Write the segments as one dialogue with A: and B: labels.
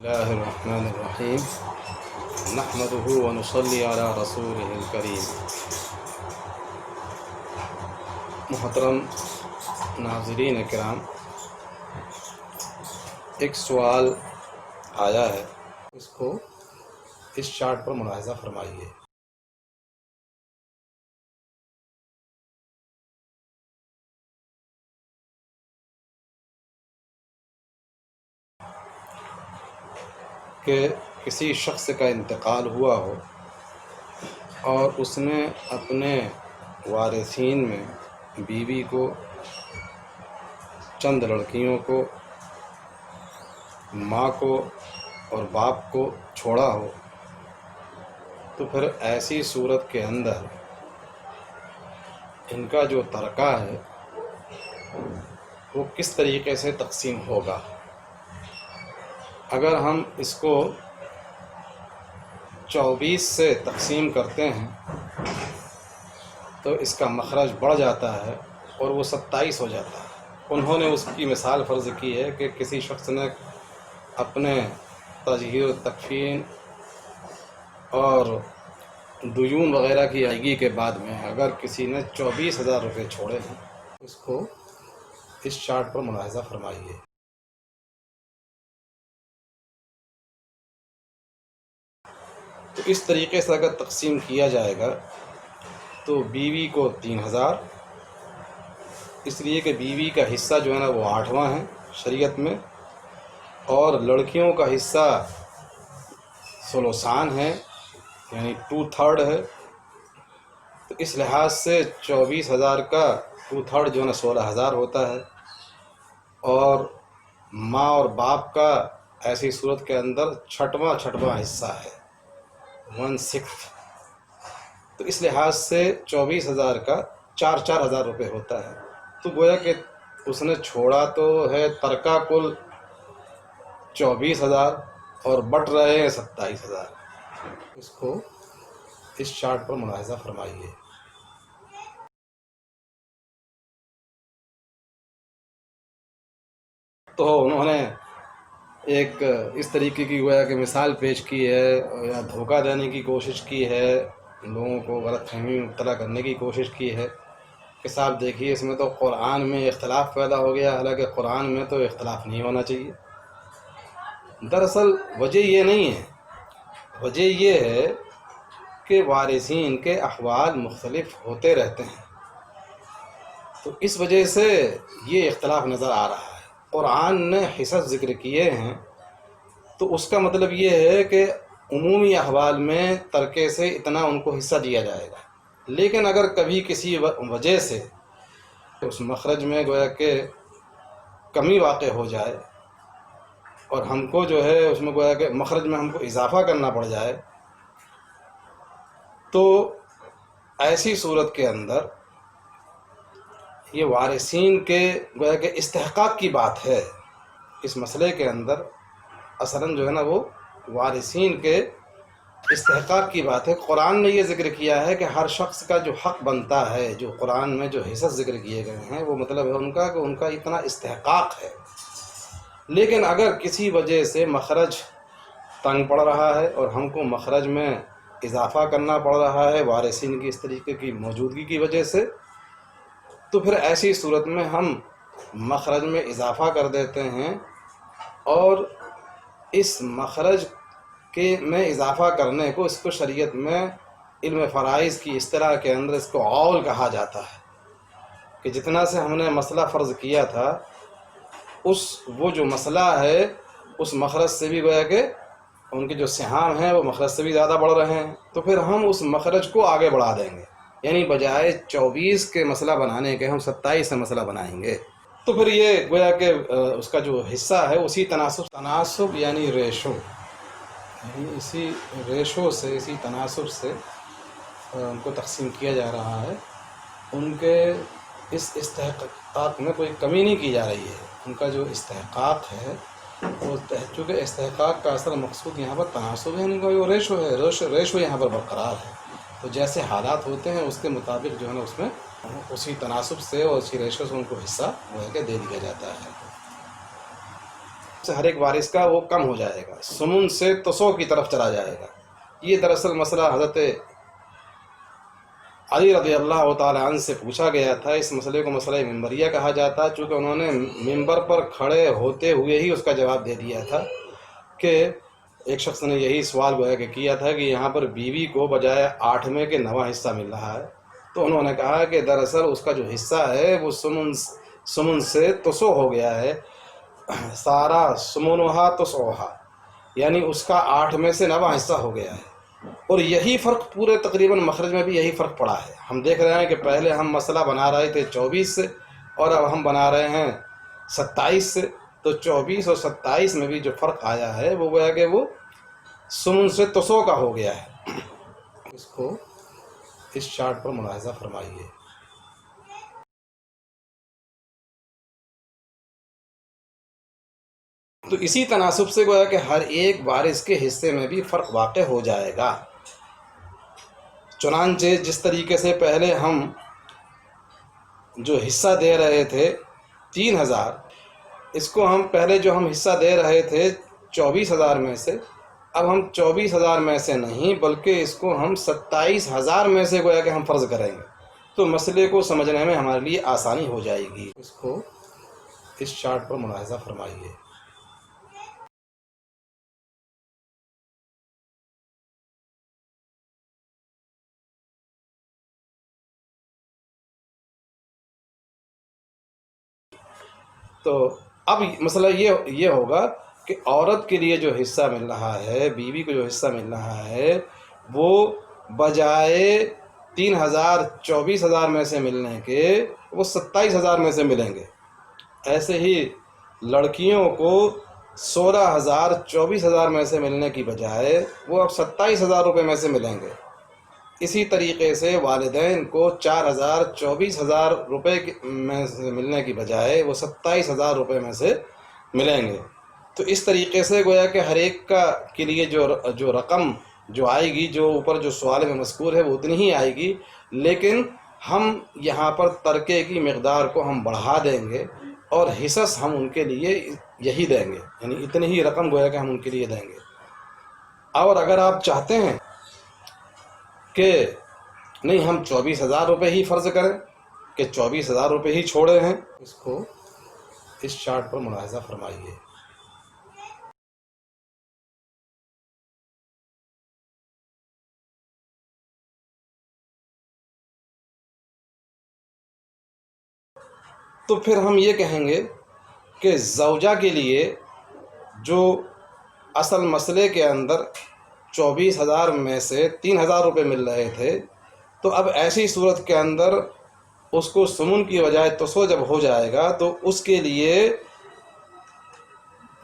A: اللہ الرحمن الرحیم نحمدہ ونصلی علی رسولہ الکریم۔ محترم ناظرین کرام، ایک سوال آیا ہے، اس کو اس چارٹ پر ملاحظہ فرمائیے۔ کہ کسی شخص کا انتقال ہوا ہو اور اس نے اپنے وارثین میں بیوی کو، چند لڑکیوں کو، ماں کو اور باپ کو چھوڑا ہو، تو پھر ایسی صورت کے اندر ان کا جو ترکہ ہے وہ کس طریقے سے تقسیم ہوگا؟ اگر ہم اس کو 24 سے تقسیم کرتے ہیں تو اس کا مخرج بڑھ جاتا ہے اور وہ 27 ہو جاتا ہے۔ انہوں نے اس کی مثال فرض کی ہے کہ کسی شخص نے اپنے تجہیز و تکفین اور دیون وغیرہ کی ادائیگی کے بعد میں اگر کسی نے 24,000 روپے چھوڑے ہیں، اس کو اس چارٹ پر ملاحظہ فرمائیے۔ تو اس طریقے سے اگر تقسیم کیا جائے گا تو بیوی کو 3,000، اس لیے کہ بیوی کا حصہ جو ہے نا وہ 8واں ہے شریعت میں، اور لڑکیوں کا حصہ ثلثان ہے، یعنی 2/3 ہے۔ تو اس لحاظ سے 24,000 کا 2/3 جو ہے نا 16,000 ہوتا ہے، اور ماں اور باپ کا ایسی صورت کے اندر چھٹواں حصہ ہے، 1/6۔ تو اس لحاظ سے 24,000 کا 4,000 روپے ہوتا ہے۔ تو گویا کہ اس نے چھوڑا تو ہے ترکہ کل 24,000 اور بٹ رہے ہیں 27,000۔ اس کو اس چارٹ پر ملاحظہ فرمائیے۔ تو انہوں نے ایک اس طریقے کی گویا کہ مثال پیش کی ہے یا دھوکہ دینے کی کوشش کی ہے، لوگوں کو غلط فہمی میں مبتلا کرنے کی کوشش کی ہے کہ صاحب دیکھیے اس میں تو قرآن میں اختلاف پیدا ہو گیا، حالانکہ قرآن میں تو اختلاف نہیں ہونا چاہیے۔ دراصل وجہ یہ نہیں ہے، وجہ یہ ہے کہ وارثین کے احوال مختلف ہوتے رہتے ہیں، تو اس وجہ سے یہ اختلاف نظر آ رہا ہے۔ قرآن نے حصص ذکر کیے ہیں تو اس کا مطلب یہ ہے کہ عمومی احوال میں ترکے سے اتنا ان کو حصہ دیا جائے گا، لیکن اگر کبھی کسی وجہ سے اس مخرج میں گویا کہ کمی واقع ہو جائے اور ہم کو جو ہے اس میں گویا کہ مخرج میں ہم کو اضافہ کرنا پڑ جائے، تو ایسی صورت کے اندر یہ وارثین کے گویا کہ استحقاق کی بات ہے۔ اس مسئلے کے اندر اصلاً جو ہے نا وہ وارثین کے استحقاق کی بات ہے۔ قرآن نے یہ ذکر کیا ہے کہ ہر شخص کا جو حق بنتا ہے، جو قرآن میں جو حصص ذکر کیے گئے ہیں وہ مطلب ہے ان کا کہ ان کا اتنا استحقاق ہے، لیکن اگر کسی وجہ سے مخرج تنگ پڑ رہا ہے اور ہم کو مخرج میں اضافہ کرنا پڑ رہا ہے وارثین کی اس طریقے کی موجودگی کی وجہ سے، تو پھر ایسی صورت میں ہم مخرج میں اضافہ کر دیتے ہیں، اور اس مخرج کے میں اضافہ کرنے کو اس کو شریعت میں علم فرائض کی اصطلاح کے اندر اس کو عول کہا جاتا ہے، کہ جتنا سے ہم نے مسئلہ فرض کیا تھا وہ جو مسئلہ ہے اس مخرج سے بھی گویا کہ ان کے جو سہام ہیں وہ مخرج سے بھی زیادہ بڑھ رہے ہیں، تو پھر ہم اس مخرج کو آگے بڑھا دیں گے، یعنی بجائے 24 کے مسئلہ بنانے کے ہم 27 سے مسئلہ بنائیں گے۔ تو پھر یہ گویا کہ اس کا جو حصہ ہے اسی تناسب یعنی ریشو، یعنی اسی ریشو سے، اسی تناسب سے ان کو تقسیم کیا جا رہا ہے۔ ان کے اس استحقاق میں کوئی کمی نہیں کی جا رہی ہے، ان کا جو استحقاق ہے وہ، چونکہ استحقاق کا اصل مقصود یہاں پر تناسب ہے، ان کا جو ریشو ہے، ریشو یہاں پر برقرار ہے، تو جیسے حالات ہوتے ہیں اس کے مطابق جو ہے نا اس میں اسی تناسب سے اور اسی ریشو سے ان کو حصہ وہ ہے کہ دے دیا جاتا ہے۔ ہر ایک وارث کا وہ کم ہو جائے گا، سمن سے تسو کی طرف چلا جائے گا۔ یہ دراصل مسئلہ حضرت علی رضی اللہ تعالی عنہ سے پوچھا گیا تھا۔ اس مسئلے کو مسئلہ ممبریہ کہا جاتا ہے، چونکہ انہوں نے ممبر پر کھڑے ہوتے ہوئے ہی اس کا جواب دے دیا تھا کہ ایک شخص نے یہی سوال گویا کہ کیا تھا کہ یہاں پر بیوی کو بجائے 8 کے 9 حصہ مل رہا ہے، تو انہوں نے کہا کہ دراصل اس کا جو حصہ ہے وہ سمن سے تسو ہو گیا ہے، سارا سمنوہا تسوہا، یعنی اس کا 8 میں سے 9 حصہ ہو گیا ہے۔ اور یہی فرق پورے تقریباً مخرج میں بھی یہی فرق پڑا ہے۔ ہم دیکھ رہے ہیں کہ پہلے ہم مسئلہ بنا رہے تھے 24 سے اور اب ہم بنا رہے ہیں 27 سے، تو 24 اور 27 میں بھی جو فرق آیا ہے وہ گویا کہ وہ سمن سے تسو کا ہو گیا ہے۔ اس کو اس چارٹ پر ملاحظہ فرمائیے۔ تو اسی تناسب سے گویا کہ ہر ایک وارث کے حصے میں بھی فرق واقع ہو جائے گا۔ چنانچہ جس طریقے سے پہلے ہم جو حصہ دے رہے تھے 3000، اس کو ہم پہلے جو ہم حصہ دے رہے تھے 24,000 میں سے، اب ہم 24,000 میں سے نہیں بلکہ اس کو ہم 27,000 میں سے گویا کہ ہم فرض کریں گے، تو مسئلے کو سمجھنے میں ہمارے لیے آسانی ہو جائے گی۔ اس کو اس چارٹ پر ملاحظہ فرمائیے۔ تو اب مسئلہ یہ ہوگا کہ عورت کے لیے جو حصہ مل رہا ہے، بیوی کو جو حصہ مل رہا ہے، وہ بجائے 3,000 24,000 میں سے ملنے کے وہ 27,000 میں سے ملیں گے۔ ایسے ہی لڑکیوں کو 16,000 24,000 میں سے ملنے کی بجائے وہ اب 27,000 روپے میں سے ملیں گے۔ اسی طریقے سے والدین کو 4,000 24,000 روپے میں سے ملنے کی بجائے وہ 27,000 روپے میں سے ملیں گے۔ تو اس طریقے سے گویا کہ ہر ایک کے لیے جو رقم جو آئے گی، جو اوپر جو سوال میں مذکور ہے وہ اتنی ہی آئے گی، لیکن ہم یہاں پر ترکے کی مقدار کو ہم بڑھا دیں گے اور حصص ہم ان کے لیے یہی دیں گے، یعنی اتنی ہی رقم گویا کہ ہم ان کے لیے دیں گے۔ اور اگر آپ چاہتے ہیں کہ نہیں ہم 24,000 روپے ہی فرض کریں کہ 24,000 روپے ہی چھوڑے ہیں، اس کو اس چارٹ پر ملاحظہ فرمائیے۔ تو پھر ہم یہ کہیں گے کہ زوجہ کے لیے جو اصل مسئلے کے اندر 24,000 میں سے 3,000 روپے مل رہے تھے، تو اب ایسی صورت کے اندر اس کو سمن کی بجائے تسو جب ہو جائے گا تو اس کے لیے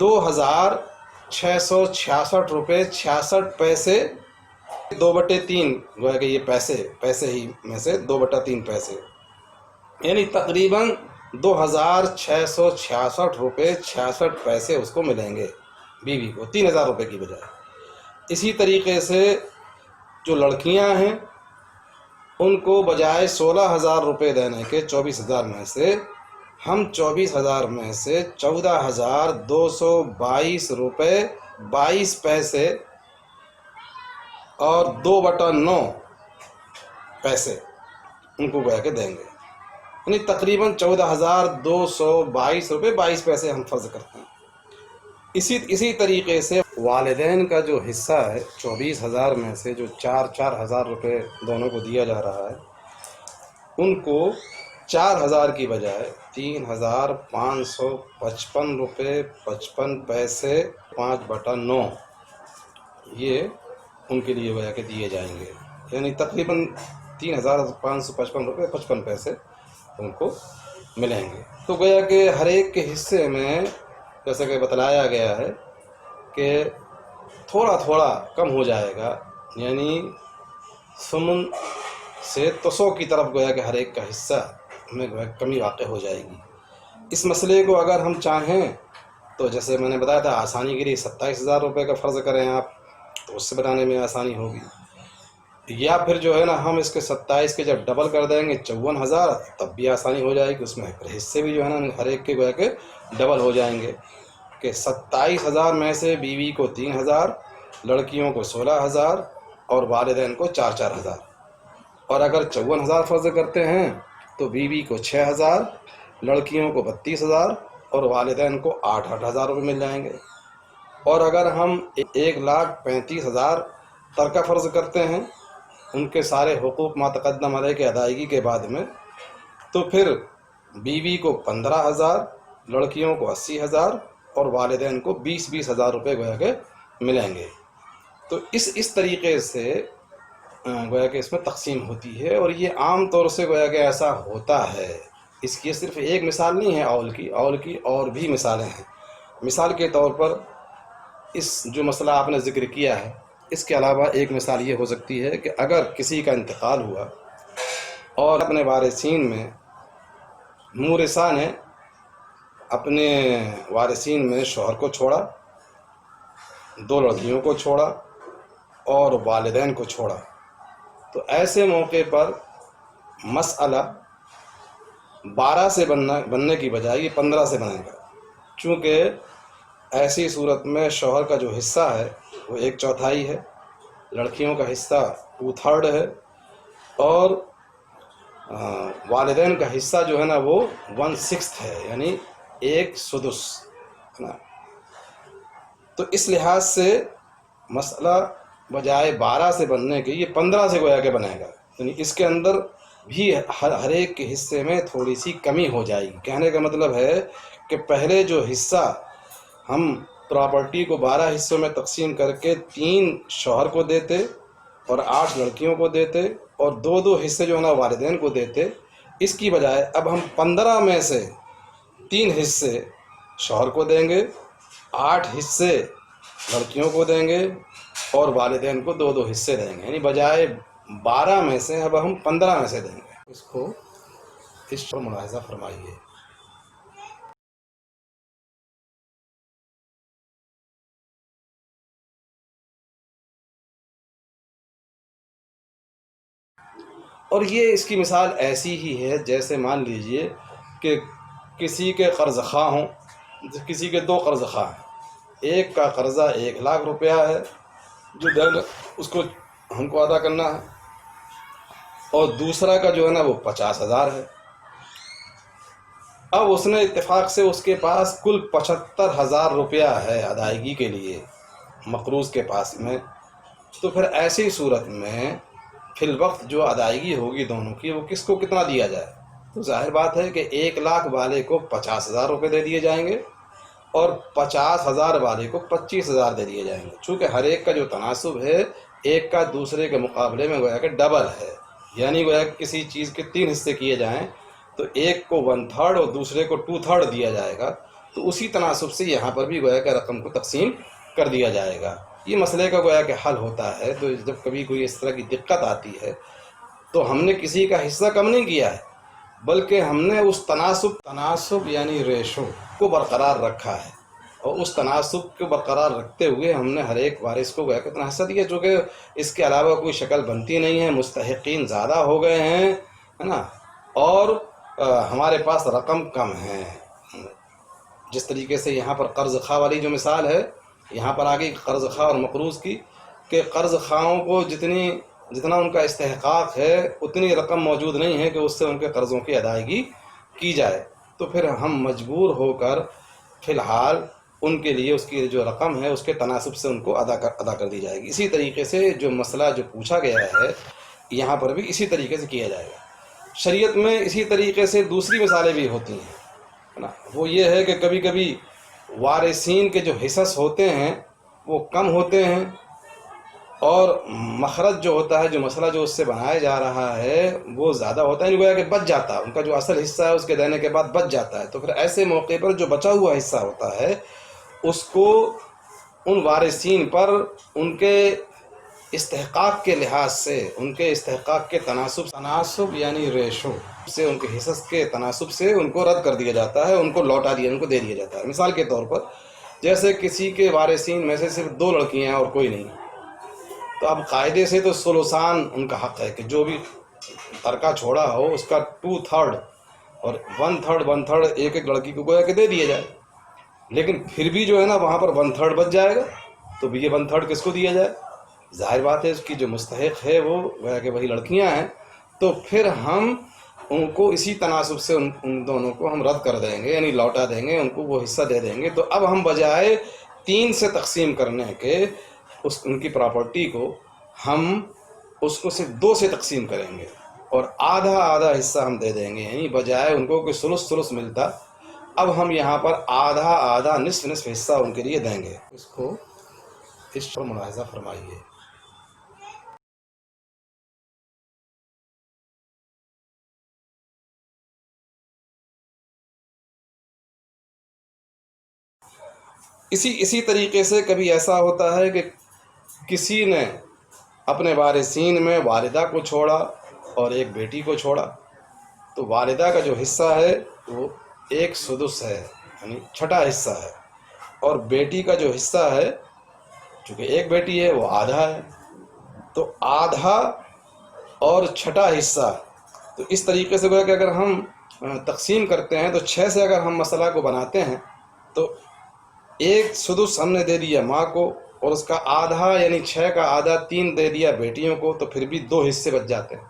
A: 2,666 روپے 66 پیسے 2/3 گویا کہ یہ پیسے ہی میں سے 2/3 پیسے، یعنی تقریباً 2,666 روپے 66 پیسے اس کو ملیں گے بیوی کو 3,000 روپے کی بجائے۔ اسی طریقے سے جو لڑکیاں ہیں ان کو بجائے 16,000 روپے دینے کے 24,000 میں سے ہم 24,000 میں سے 14,222 روپے 22 پیسے اور 2/9 پیسے ان کو گویا کہ دیں گے، یعنی تقریباً 14,222 روپے 22 پیسے ہم فرض کرتے ہیں۔ اسی طریقے سے والدین کا جو حصہ ہے 24,000 میں سے جو 4,000 روپے دونوں کو دیا جا رہا ہے، ان کو 4,000 کی بجائے 3,555 روپے 55 پیسے 5/9 یہ ان کے لیے گویا کہ دیے جائیں گے، یعنی تقریباً 3,555 روپے 55 پیسے ان کو ملیں گے۔ تو گویا کہ ہر ایک کے حصے میں جیسا کہ بتلایا گیا ہے کہ تھوڑا تھوڑا کم ہو جائے گا، یعنی سمن سے تسو کی طرف گویا کہ ہر ایک کا حصہ میں کمی واقع ہو جائے گی۔ اس مسئلے کو اگر ہم چاہیں تو جیسے میں نے بتایا تھا آسانی کے لیے 27,000 روپے کا فرض کریں آپ، تو اس سے بنانے میں آسانی ہوگی، یا پھر جو ہے نا ہم اس کے 27 کے جب ڈبل کر دیں گے 54,000 تب بھی آسانی ہو جائے گی، اس میں حصے بھی جو ہے نا ہر ایک کے گویا کہ ڈبل ہو جائیں گے، کہ 27,000 میں سے بیوی کو 3,000، لڑکیوں کو 16,000 اور والدین کو 4,000۔ اور اگر 54,000 فرض کرتے ہیں تو بیوی کو 6,000، لڑکیوں کو 32,000 اور والدین کو 8,000 روپے مل جائیں گے۔ اور اگر ہم 1,35,000 ترکہ فرض کرتے ہیں ان کے سارے حقوق ما تقدم علیہ کے ادائیگی کے بعد میں، تو پھر بیوی کو 15,000، لڑکیوں کو 80,000 اور والدین کو 20,000 روپے گویا کہ ملیں گے۔ تو اس طریقے سے گویا کہ اس میں تقسیم ہوتی ہے، اور یہ عام طور سے گویا کہ ایسا ہوتا ہے۔ اس کی صرف ایک مثال نہیں ہے اول کی اور بھی مثالیں ہیں۔ مثال کے طور پر اس جو مسئلہ آپ نے ذکر کیا ہے، اس کے علاوہ ایک مثال یہ ہو سکتی ہے کہ اگر کسی کا انتقال ہوا اور اپنے وارثین میں مورثہ نے اپنے وارثین میں شوہر کو چھوڑا، 2 لڑکیوں کو چھوڑا اور والدین کو چھوڑا، تو ایسے موقع پر مسئلہ 12 سے بننے کی بجائے یہ 15 سے بنے گا، چونکہ ایسی صورت میں شوہر کا جو حصہ ہے وہ 1/4 ہے، لڑکیوں کا حصہ 2/3 ہے، اور والدین کا حصہ جو ہے نا وہ 1/6 ہے، یعنی 1/6 ہے نا۔ تو اس لحاظ سے مسئلہ بجائے 12 سے بننے کے یہ 15 سے گویا کہ بنے گا، یعنی اس کے اندر بھی ہر ایک کے حصے میں تھوڑی سی کمی ہو جائے گی۔ کہنے کا مطلب ہے کہ پہلے جو حصہ ہم پراپرٹی کو 12 حصوں میں تقسیم کر کے 3 شوہر کو دیتے اور 8 لڑکیوں کو دیتے اور 2 حصے جو ہے نا والدین کو دیتے، اس کی بجائے اب ہم 15 میں سے 3 حصے شوہر کو دیں گے، 8 حصے لڑکیوں کو دیں گے اور والدین کو 2 حصے دیں گے، یعنی بجائے 12 میں سے اب ہم 15 میں سے دیں گے۔ اس کو اس پر ملاحظہ فرمائیے۔ اور یہ اس کی مثال ایسی ہی ہے جیسے مان لیجئے کہ کسی کے قرض خواہ ہوں، کسی کے 2 قرض خواہ ہیں، ایک کا قرضہ 1,00,000 روپیہ ہے جو دینا اس کو ہم کو ادا کرنا ہے، اور دوسرا کا جو ہے نا وہ 50,000 ہے۔ اب اس نے اتفاق سے اس کے پاس کل 75,000 روپیہ ہے ادائیگی کے لیے مقروض کے پاس میں، تو پھر ایسی صورت میں فی الوقت جو ادائیگی ہوگی دونوں کی وہ کس کو کتنا دیا جائے؟ تو ظاہر بات ہے کہ 1,00,000 والے کو 50,000 روپے دے دیے جائیں گے اور 50,000 والے کو 25,000 دے دیے جائیں گے، چونکہ ہر ایک کا جو تناسب ہے ایک کا دوسرے کے مقابلے میں گویا کہ ڈبل ہے، یعنی گویا کہ کسی چیز کے 3 حصے کیے جائیں تو ایک کو 1/3 اور دوسرے کو 2/3 دیا جائے گا، تو اسی تناسب سے یہاں پر بھی گویا کہ رقم کو تقسیم کر دیا جائے گا۔ یہ مسئلے کا گویا کہ حل ہوتا ہے، تو جب کبھی کوئی اس طرح کی دقت آتی ہے تو ہم نے کسی کا حصہ کم نہیں کیا ہے، بلکہ ہم نے اس تناسب یعنی ریشو کو برقرار رکھا ہے، اور اس تناسب کو برقرار رکھتے ہوئے ہم نے ہر ایک وارث کو گویا کہ اتنا حصہ دیا، چونکہ اس کے علاوہ کوئی شکل بنتی نہیں ہے، مستحقین زیادہ ہو گئے ہیں، ہے نا، اور ہمارے پاس رقم کم ہے۔ جس طریقے سے یہاں پر قرض خواہ والی جو مثال ہے، یہاں پر آگے قرض خواہ اور مقروض کی، کہ قرض خواہوں کو جتنا ان کا استحقاق ہے اتنی رقم موجود نہیں ہے کہ اس سے ان کے قرضوں کی ادائیگی کی جائے، تو پھر ہم مجبور ہو کر فی الحال ان کے لیے اس کی جو رقم ہے اس کے تناسب سے ان کو ادا کر دی جائے گی۔ اسی طریقے سے جو مسئلہ جو پوچھا گیا ہے یہاں پر بھی اسی طریقے سے کیا جائے گا۔ شریعت میں اسی طریقے سے دوسری مثالیں بھی ہوتی ہیں، ہے نا، وہ یہ ہے کہ کبھی کبھی وارثین کے جو حصص ہوتے ہیں وہ کم ہوتے ہیں، اور مخرج جو ہوتا ہے، جو مسئلہ جو اس سے بنایا جا رہا ہے وہ زیادہ ہوتا ہے، یعنی گویا کہ بچ جاتا ہے، ان کا جو اصل حصہ ہے اس کے دینے کے بعد بچ جاتا ہے، تو پھر ایسے موقع پر جو بچا ہوا حصہ ہوتا ہے اس کو ان وارثین پر ان کے استحقاق کے لحاظ سے، ان کے استحقاق کے تناسب یعنی ریشو سے، ان کے حصص کے تناسب سے ان کو رد کر دیا جاتا ہے، ان کو لوٹا دیا، ان کو دے دیا جاتا ہے۔ مثال کے طور پر جیسے کسی کے وارثین میں سے صرف 2 لڑکیاں ہیں اور کوئی نہیں، تو اب قاعدے سے تو ثلثان ان کا حق ہے کہ جو بھی ترکہ چھوڑا ہو اس کا 2/3 اور 1/3 ایک ایک لڑکی کو گویا کہ دے دیا جائے۔ لیکن پھر بھی جو ہے نا وہاں پر 1/3 بچ جائے گا، تو یہ 1/3 کس کو دیا جائے؟ ظاہر بات ہے اس کی جو مستحق ہے وہ گویا کہ وہی لڑکیاں ہیں، تو پھر ہم ان کو اسی تناسب سے ان دونوں کو ہم رد کر دیں گے، یعنی لوٹا دیں گے، ان کو وہ حصہ دے دیں گے۔ تو اب ہم بجائے 3 سے تقسیم کرنے کے ان کی پراپرٹی کو، ہم اس کو صرف 2 سے تقسیم کریں گے اور آدھا آدھا حصہ ہم دے دیں گے، یعنی بجائے ان کو کوئی ثلث ثلث ملتا، اب ہم یہاں پر آدھا آدھا نصف نصف حصہ ان کے لیے دیں گے۔ اس کو اس پر ملاحظہ فرمائیے۔ اسی طریقے سے کبھی ایسا ہوتا ہے کہ کسی نے اپنے وارثین میں والدہ کو چھوڑا اور ایک بیٹی کو چھوڑا، تو والدہ کا جو حصہ ہے وہ 1/3 ہے، یعنی چھٹا حصہ ہے، اور بیٹی کا جو حصہ ہے چونکہ ایک بیٹی ہے وہ آدھا ہے، تو آدھا اور چھٹا حصہ۔ تو اس طریقے سے کہ اگر ہم تقسیم کرتے ہیں تو 6 سے اگر ہم مسئلہ کو بناتے ہیں تو 1/3 ہم نے دے دیا ماں کو، اور اس کا آدھا یعنی 6 کا آدھا 3 دے دیا بیٹیوں کو، تو پھر بھی 2 حصے بچ جاتے ہیں۔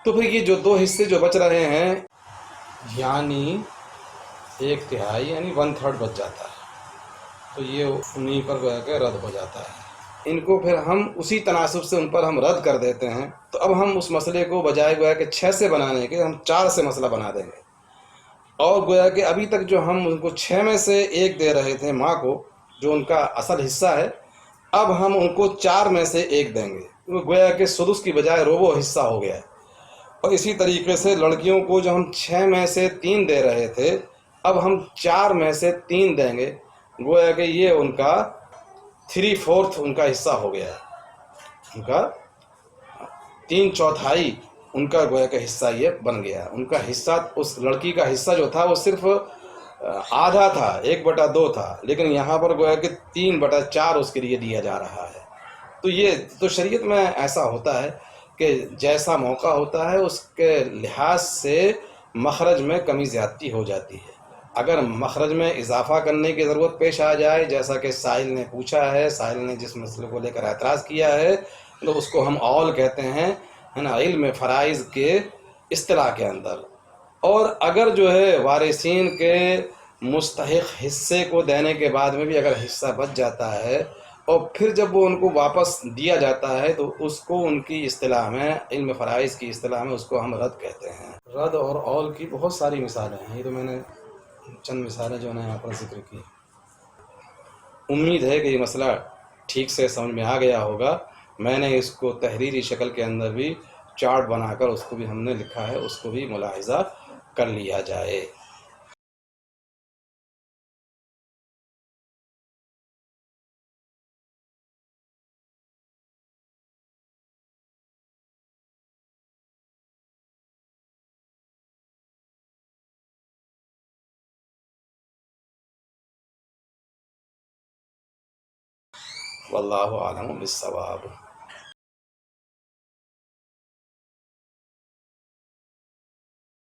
A: تو پھر یہ جو 2 حصے جو بچ رہے ہیں، یعنی 1/3 یعنی 1/3 بچ جاتا ہے، تو یہ انہیں پر گویا کہ رد ہو جاتا ہے۔ ان کو پھر ہم اسی تناسب سے ان پر ہم رد کر دیتے ہیں، تو اب ہم اس مسئلے کو بجائے گویا کہ 6 سے بنانے کے ہم 4 سے مسئلہ بنا دیں گے، اور گویا کہ ابھی تک جو ہم ان کو 6 میں سے 1 دے رہے تھے ماں کو، جو ان کا اصل حصہ ہے، اب ہم ان کو 4 میں سے 1 دیں گے، گویا کہ سدس کی بجائے روبو حصہ ہو گیا ہے۔ اور اسی طریقے سے لڑکیوں کو جو ہم 6 میں سے 3 دے رہے تھے، اب ہم 4 میں سے 3 دیں گے، گویا کہ یہ ان کا 3/4 ان کا حصہ ہو گیا ہے، ان کا 3/4 ان کا گویا کہ حصہ یہ بن گیا۔ ان کا حصہ، اس لڑکی کا حصہ جو تھا وہ صرف آدھا تھا، 1/2 تھا، لیکن یہاں پر گویا کہ 3/4 اس کے لیے دیا جا رہا ہے۔ تو یہ تو شریعت میں ایسا ہوتا ہے کہ جیسا موقع ہوتا ہے اس کے لحاظ سے مخرج میں کمی زیادتی ہو جاتی ہے۔ اگر مخرج میں اضافہ کرنے کی ضرورت پیش آ جائے، جیسا کہ سائل نے پوچھا ہے، سائل نے جس مسئلے کو لے کر اعتراض کیا ہے، تو اس کو ہم اول کہتے ہیں، ہے نا، علم فرائض کے اصطلاح کے اندر۔ اور اگر جو ہے وارثین کے مستحق حصے کو دینے کے بعد میں بھی اگر حصہ بچ جاتا ہے اور پھر جب وہ ان کو واپس دیا جاتا ہے، تو اس کو ان کی اصطلاح میں، علم فرائض کی اصطلاح میں، اس کو ہم رد کہتے ہیں۔ رد اور اول کی بہت ساری مثالیں ہیں، یہ تو میں نے چند مثالیں جو ہے نا یہاں پر ذکر کی۔ امید ہے کہ یہ مسئلہ ٹھیک سے سمجھ میں آ گیا ہوگا۔ میں نے اس کو تحریری شکل کے اندر بھی چارٹ بنا کر اس کو بھی ہم نے لکھا ہے، اس کو بھی ملاحظہ کر لیا جائے۔ واللہ اعلم بالصواب۔